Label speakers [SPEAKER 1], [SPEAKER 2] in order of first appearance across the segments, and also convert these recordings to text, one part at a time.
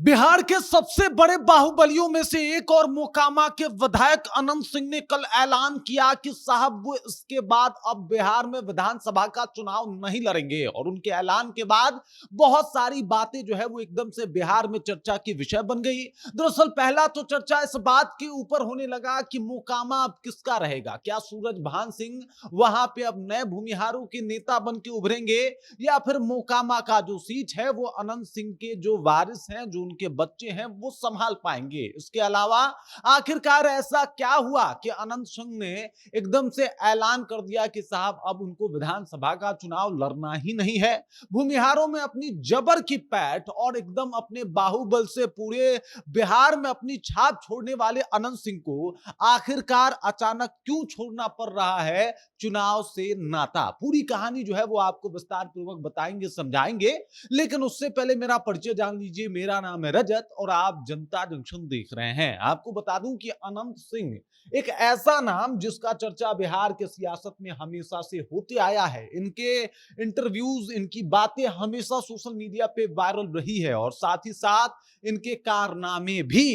[SPEAKER 1] बिहार के सबसे बड़े बाहुबलियों में से एक और मोकामा के विधायक अनंत सिंह ने कल ऐलान किया कि साहब वो इसके बाद अब बिहार में विधानसभा का चुनाव नहीं लड़ेंगे। और उनके ऐलान के बाद बहुत सारी बातें जो है वो एकदम से बिहार में चर्चा की विषय बन गई। दरअसल पहला तो चर्चा इस बात के ऊपर होने लगा कि मोकामा अब किसका रहेगा। क्या सूरजभान सिंह वहां पे अब नए भूमिहारों के नेता बन के उभरेंगे, या फिर मोकामा का जो सीट है वो अनंत सिंह के जो वारिस हैं, जो उनके बच्चे हैं, वो संभाल पाएंगे। इसके अलावा आखिरकार ऐसा क्या हुआ कि अनंत सिंह ने एकदम से ऐलान कर दिया कि साहब अब उनको विधानसभा का चुनाव लड़ना ही नहीं है। भूमिहारों में अपनी जबर की पैठ और एकदम अपने बाहुबल से पूरे बिहार में अपनी छाप छोड़ने वाले अनंत सिंह को आखिरकार अचानक क्यों छोड़ना पड़ रहा है चुनाव से नाता। पूरी कहानी जो है वो आपको विस्तार पूर्वक बताएंगे, समझाएंगे। लेकिन उससे पहले मेरा परिचय जान लीजिए। मेरा नाम है रजत और आप जनता जंक्शन देख रहे हैं। आपको बता दूं कि अनंत सिंह एक ऐसा नाम जिसका चर्चा बिहार के सियासत में हमेशा से होते आया है। इनके इंटरव्यूज, इनकी बातें हमेशा सोशल मीडिया पे वायरल रही है और साथ ही साथ इनके कारनामे भी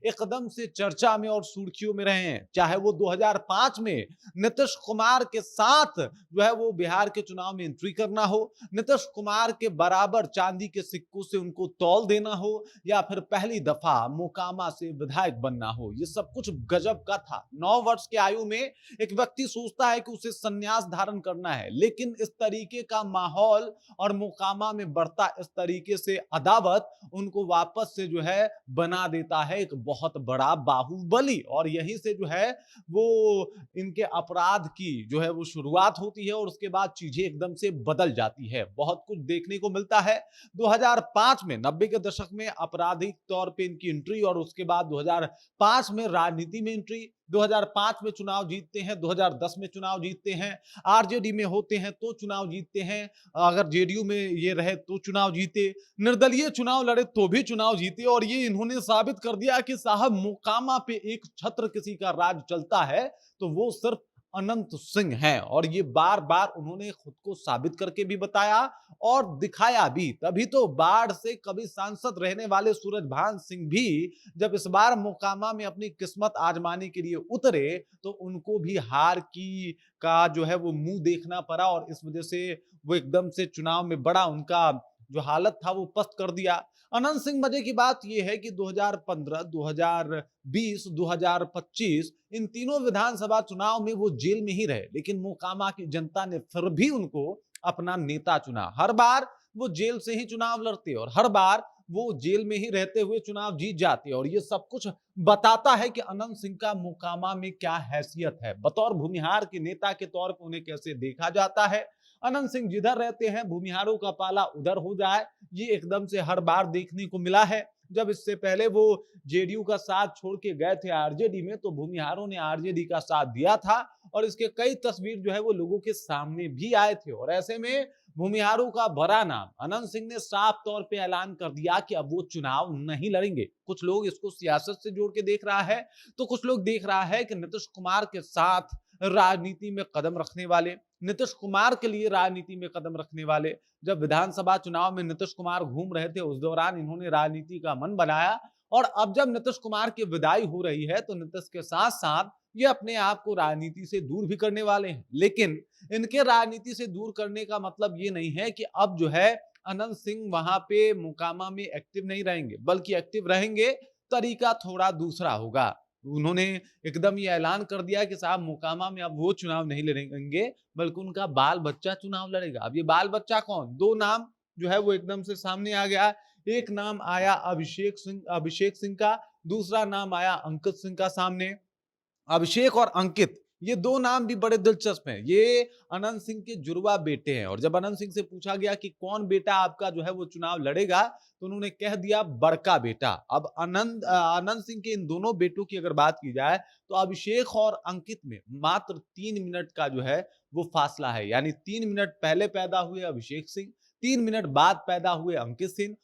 [SPEAKER 1] एकदम से चर्चा में और सुर्खियों में रहे हैं। चाहे वो 2005 में नीतीश कुमार के साथ जो है वो बिहार के चुनाव में एंट्री करना हो, नीतीश कुमार के बराबर चांदी के सिक्कों से उनको तौल देना हो, या फिर पहली दफा मोकामा से विधायक बनना हो। ये सब कुछ गजब का था। 9 वर्ष की आयु में एक व्यक्ति सोचता है कि उसे संन्यास धारण करना है, लेकिन इस तरीके का माहौल और मोकामा में बढ़ता इस तरीके से अदावत उनको वापस से जो है बना देता है एक बहुत बड़ा बाहुबली। और यहीं से जो है वो इनके अपराध की जो है वो शुरुआत होती है और उसके बाद चीजें एकदम से बदल जाती है। बहुत कुछ देखने को मिलता है। 2005 में 90 के दशक में आपराधिक तौर पे इनकी एंट्री और उसके बाद 2005 में राजनीति में एंट्री। 2005 में चुनाव जीतते हैं, 2010 में चुनाव जीतते हैं, आरजेडी में होते हैं तो चुनाव जीतते हैं, अगर जेडीयू में ये रहे तो चुनाव जीते, निर्दलीय चुनाव लड़े तो भी चुनाव जीते। और ये इन्होंने साबित कर दिया कि साहब मोकामा पे एक छत्र किसी का राज चलता है तो वो सिर्फ अनंत सिंह हैं। और ये बार बार उन्होंने खुद को साबित करके भी बताया और दिखाया भी। तभी तो बाढ़ से कभी सांसद रहने वाले सूरजभान सिंह भी जब इस बार मोकामा में अपनी किस्मत आजमाने के लिए उतरे तो उनको भी हार की का जो है वो मुंह देखना पड़ा और इस वजह से वो एकदम से चुनाव में बड़ा उनका जो हालत था वो पस्त कर दिया। अनंत सिंह, मजे की बात यह है कि 2015, 2020, 2025 इन तीनों विधानसभा चुनाव में वो जेल में ही रहे, लेकिन मोकामा की जनता ने फिर भी उनको अपना नेता चुना। हर बार वो जेल से ही चुनाव लड़ते और हर बार वो जेल में ही रहते हुए चुनाव जीत जाते। और ये सब कुछ बताता है कि अनंत सिंह का मोकामा में क्या हैसियत है, बतौर भूमिहार के नेता के तौर पर उन्हें कैसे देखा जाता है। अनंत सिंह जिधर रहते हैं भूमिहारों का पाला उधर हो जाए, ये एकदम से हर बार देखने को मिला है। जब इससे पहले वो जेडीयू का साथ छोड़ के गए थे आरजेडी में तो भूमिहारों ने आरजेडी का साथ दिया था और इसके कई तस्वीर जो है वो लोगों के सामने भी आए थे। और ऐसे में भूमिहारों का बड़ा नाम अनंत सिंह ने साफ तौर पे ऐलान कर दिया कि अब वो चुनाव नहीं लड़ेंगे। कुछ लोग इसको सियासत से जोड़ के देख रहा है तो कुछ लोग देख रहा है कि नीतीश कुमार के साथ राजनीति में कदम रखने वाले, नीतीश कुमार के लिए राजनीति में कदम रखने वाले। जब विधानसभा चुनाव में नीतीश कुमार घूम रहे थे उस दौरान इन्होंने राजनीति का मन बनाया और अब जब नीतीश कुमार की विदाई हो रही है तो नीतीश के साथ साथ ये अपने आप को राजनीति से दूर भी करने वाले हैं। लेकिन इनके राजनीति से दूर करने का मतलब ये नहीं है कि अब जो है अनंत सिंह वहां पे मोकामा में एक्टिव नहीं रहेंगे, बल्कि एक्टिव रहेंगे, तरीका थोड़ा दूसरा होगा। उन्होंने एकदम ये ऐलान कर दिया कि साहब मोकामा में अब वो चुनाव नहीं लड़ेंगे बल्कि उनका बाल बच्चा चुनाव लड़ेगा। अब ये बाल बच्चा कौन? 2 नाम जो है वो एकदम से सामने आ गया। एक नाम आया अभिषेक सिंह का, दूसरा नाम आया अंकित सिंह का सामने। अभिषेक और अंकित, ये 2 नाम भी बड़े दिलचस्प हैं। ये अनंत सिंह के जुड़वा बेटे हैं और जब अनंत सिंह से पूछा गया कि कौन बेटा आपका जो है वो चुनाव लड़ेगा तो उन्होंने कह दिया बड़का बेटा। अब अनंत सिंह के इन दोनों बेटों की अगर बात की जाए तो अभिषेक और अंकित में मात्र 3 मिनट का जो है वो फासला है। यानी 3 मिनट पहले पैदा हुए अभिषेक सिंह, 3 मिनट बाद पैदा हुए अंकित सिंह।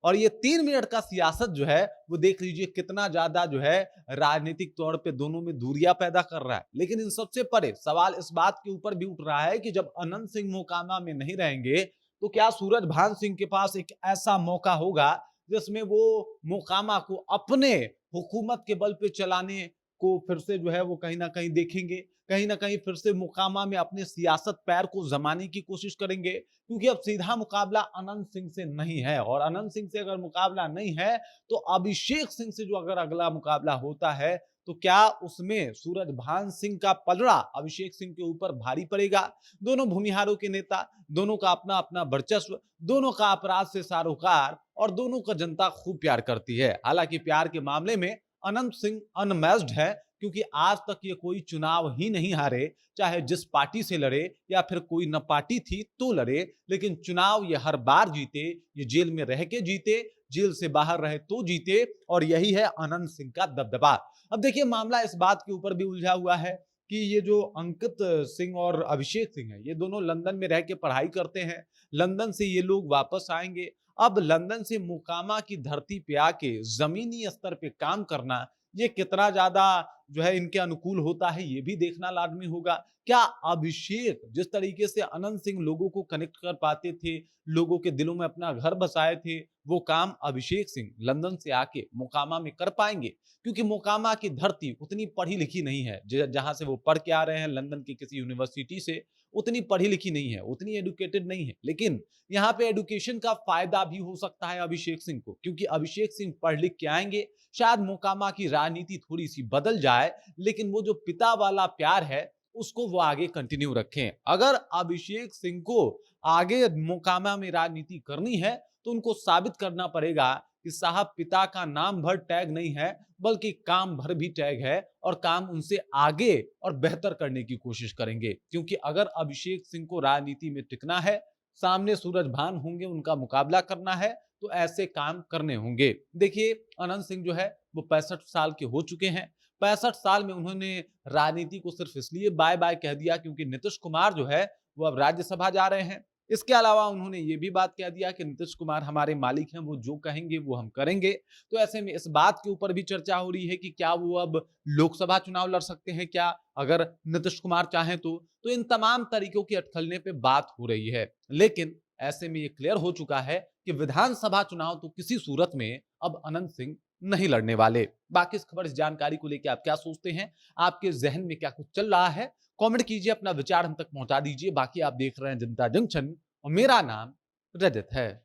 [SPEAKER 1] और ये 3 मिनट का सियासत जो है वो देख लीजिए कितना ज्यादा जो है राजनीतिक तौर पे दोनों में दूरियां पैदा कर रहा है। लेकिन इन सबसे परे सवाल इस बात के ऊपर भी उठ रहा है कि जब अनंत सिंह मोकामा में नहीं रहेंगे तो क्या सूरजभान सिंह के पास एक ऐसा मौका होगा जिसमें वो मोकामा को अपने हुकूमत के बल पे चलाने को फिर से जो है वो कहीं ना कहीं देखेंगे, कहीं ना कहीं फिर से मोकामा में अपने सियासत पैर को जमाने की कोशिश करेंगे, क्योंकि अब सीधा मुकाबला अनंत सिंह से नहीं है। और अनंत सिंह से अगर मुकाबला नहीं है तो अभिषेक सिंह से जो अगर अगला मुकाबला होता है तो क्या उसमें सूरजभान सिंह का पलड़ा अभिषेक सिंह के ऊपर भारी पड़ेगा? दोनों भूमिहारों के नेता, दोनों का अपना अपना वर्चस्व, दोनों का अपराध से सारोकार और दोनों का जनता खूब प्यार करती है। हालांकि प्यार के मामले में अनंत सिंह अनमैच्ड है, क्योंकि आज तक ये कोई चुनाव ही नहीं हारे, चाहे जिस पार्टी से लड़े या फिर कोई न पार्टी थी तो लड़े, लेकिन चुनाव ये हर बार जीते। ये जेल में रह के जीते, जेल से बाहर रहे तो जीते, और यही है अनंत सिंह का दबदबा। अब देखिए मामला इस बात के ऊपर भी उलझा हुआ है कि ये जो अंकित सिंह और अभिषेक सिंह है, ये दोनों लंदन में रह के पढ़ाई करते हैं। लंदन से ये लोग वापस आएंगे। अब लंदन से मोकामा की धरती पे आके जमीनी स्तर पे काम करना, ये कितना ज्यादा जो है इनके अनुकूल होता है, ये भी देखना लाजमी होगा। क्या अभिषेक जिस तरीके से अनंत सिंह लोगों को कनेक्ट कर पाते थे, लोगों के दिलों में अपना घर बसाए थे, वो काम अभिषेक सिंह लंदन से आके मोकामा में कर पाएंगे? क्योंकि मोकामा की धरती उतनी पढ़ी लिखी नहीं है, जहां से वो पढ़ के आ रहे हैं लंदन की किसी यूनिवर्सिटी से, उतनी पढ़ी लिखी नहीं है, उतनी एडुकेटेड नहीं है। लेकिन यहाँ पे एडुकेशन का फायदा भी हो सकता है अभिषेक सिंह को, क्योंकि अभिषेक सिंह पढ़ लिख के आएंगे, शायद मोकामा की राजनीति थोड़ी सी बदल जाए, लेकिन वो जो पिता वाला प्यार है उसको वो आगे कंटिन्यू रखें। अगर अभिषेक सिंह को आगे मोकामा में राजनीति करनी है तो उनको साबित करना पड़ेगा कि साहब पिता का नाम भर टैग नहीं है, बल्कि काम भर भी टैग है, और काम उनसे आगे और बेहतर करने की कोशिश करेंगे। क्योंकि अगर अभिषेक सिंह को राजनीति में टिकना है, सामने सूरजभान होंगे, उनका मुकाबला करना है, तो ऐसे काम करने होंगे। देखिए अनंत सिंह जो है वो 65 साल के हो चुके हैं। 65 साल में उन्होंने राजनीति को सिर्फ इसलिए बाय बाय कह दिया क्योंकि नीतीश कुमार जो है वो अब राज्यसभा जा रहे हैं। इसके अलावा उन्होंने ये भी बात कह दिया कि नीतीश कुमार हमारे मालिक हैं, वो जो कहेंगे वो हम करेंगे। तो ऐसे में इस बात के ऊपर भी चर्चा हो रही है कि क्या वो अब लोकसभा चुनाव लड़ सकते हैं क्या, अगर नीतीश कुमार चाहें तो इन तमाम तरीकों की अटकलने पे बात हो रही है। लेकिन ऐसे में ये क्लियर हो चुका है कि विधानसभा चुनाव तो किसी सूरत में अब अनंत सिंह नहीं लड़ने वाले। बाकी इस खबर, इस जानकारी को लेकर आप क्या सोचते हैं, आपके जहन में क्या कुछ चल रहा है, कमेंट कीजिए, अपना विचार हम तक पहुंचा दीजिए। बाकी आप देख रहे हैं जनता जंक्शन और मेरा नाम रजत है।